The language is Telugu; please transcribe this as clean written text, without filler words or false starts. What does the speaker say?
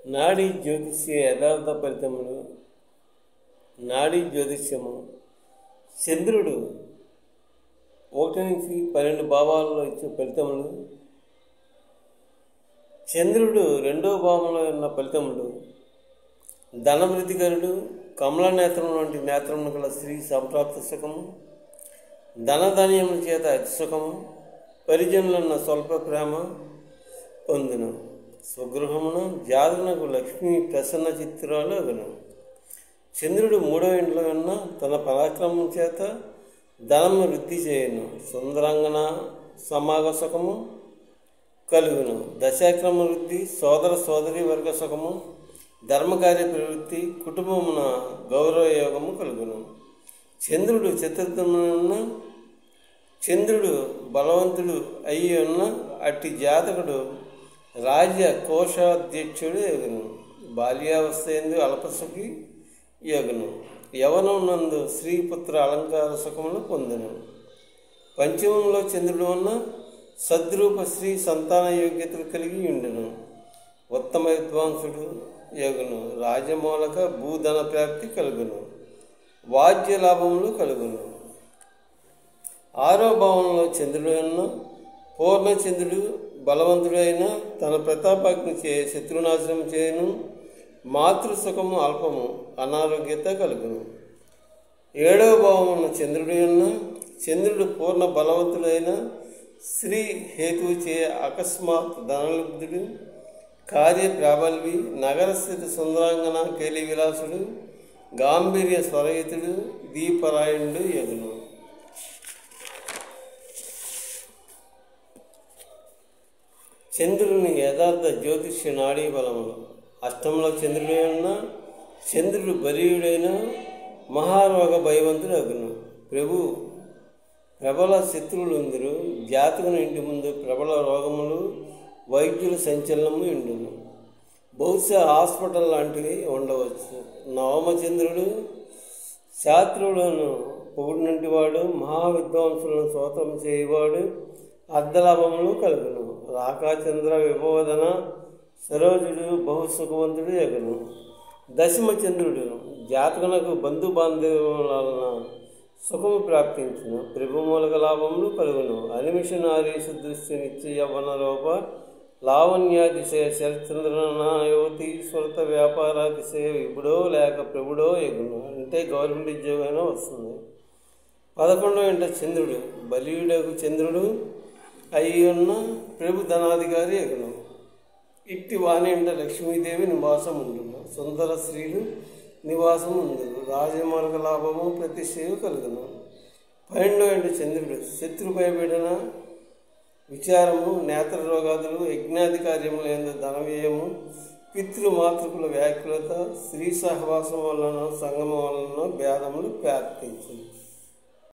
నాడీ జ్యోతిష్య యథార్థ ఫలితములు. నాడీ జ్యోతిష్యము చంద్రుడు 1 నుంచి 12 భావాలలో ఇచ్చే ఫలితములు. చంద్రుడు 2వ భావంలో ఉన్న ఫలితములు. ధనవృద్ధికరుడు, కమల నేత్రం వంటి నేత్రమును గల స్త్రీ సంప్రాప్త సుఖము, ధనధాన్యముల చేత అతి సుఖము, పరిజనులన్న స్వల్ప ప్రేమ పొందును. స్వగృహమును జాతకునకు లక్ష్మీ ప్రసన్న చిత్రాలు అగును. చంద్రుడు 3వ ఇంట్లో ఉన్న తన పరాక్రమం చేత ధనము వృద్ధి చేయను. సుందరాంగన సమాగ సుఖము కలుగును. దశాక్రమ వృద్ధి, సోదర సోదరి వర్గ సుఖము, ధర్మకార్య ప్రవృత్తి, కుటుంబమున గౌరవ యోగము కలుగును. చంద్రుడు చతుర్థమున చంద్రుడు బలవంతుడు అయి ఉన్న అట్టి జాతకుడు రాజ్య కోశాధ్యక్షుడు యగును. బాల్యావస్థ ఎందు అల్పసుఖి యగును. యవనం నందు శ్రీపుత్ర అలంకార సుఖమును పొందును. పంచమంలో చంద్రుడు ఉన్న సద్రూప స్త్రీ సంతాన యోగ్యతలు కలిగి ఉండును. ఉత్తమ విద్వాంసుడు యగును. రాజమూలక భూధన ప్రాప్తి కలుగును. వాద్య లాభములు కలుగును. 6వ భావంలో చంద్రుడు ఉన్న పూర్ణచంద్రుడు బలవంతుడైన తన ప్రతాపాగ్ని శత్రునాశనం చేయను. మాతృసుఖము అల్పము, అనారోగ్యత కలుగును. 7వ భావమున్న చంద్రుడు ఉన్న చంద్రుడు పూర్ణ బలవంతుడైన స్త్రీ హేతువు చే అకస్మాత్ ధనలబ్ధుడు, కార్య ప్రాబల్వి, నగరస్థిత సుందరాంగన కేలి విలాసుడు, గాంభీర్య స్వరయుతుడు, దీపరాయణుడు యగును. చంద్రుని యథార్థ జ్యోతిష్య నాడీ బలములు. అష్టంలో చంద్రుడు ఉన్న చంద్రుడు బలీయుడైన మహారోగ భయవంతుడు అగును. ప్రబల శత్రువులుందరు. జాతకుని ఇంటి ముందు ప్రబల రోగములు, వైద్యుల సంచలనము ఉండును. బహుశా హాస్పిటల్ లాంటివి ఉండవచ్చు. నవమచంద్రుడు శాస్త్రులను పొగుడినంటివాడు, మహావిద్వాంసులను స్తోత్రం చేయవాడు, అర్ధలాభములు కలుగును. రాకాచంద్ర విభోదన సరోజుడు బహుసుఖవంతుడు యగును. దశమచంద్రుడు జాతకునకు బంధుబాంధవుల వలన సుఖము ప్రాప్తించును. ప్రభుమూలక లాభములు కలుగును. అనిమిష నారీష దృష్టి నిత్య యవ్వన రూప లావణ్యాతిశయ శరచంద్రనాయోతి స్వరత వ్యాపారాతిశయ విపుడో లేక ప్రభుడో యగును. అంటే గవర్నమెంట్ ఉద్యోగమైనా వస్తుంది. 11వ ఇంట చంద్రుడు బలీయుడకు చంద్రుడు అయి ఉన్న ప్రభు ధనాధికారి యగును. ఇట్టి వాణి ఇంట లక్ష్మీదేవి నివాసం ఉండును. సుందర స్త్రీలు నివాసం ఉండును. రాజమార్గ లాభము ప్రతిష్టయు కలుగును. 12వ ఇంట చంద్రుడు శత్రు భయపడిన విచారము, నేత్ర రోగాదులు, యజ్ఞాధికార్యముల యందు ధనవ్యయము, పితృమాతృకుల వ్యాకులత, స్త్రీ సహవాసం వలన సంగమం వలన భేదములు ప్రాప్తించును.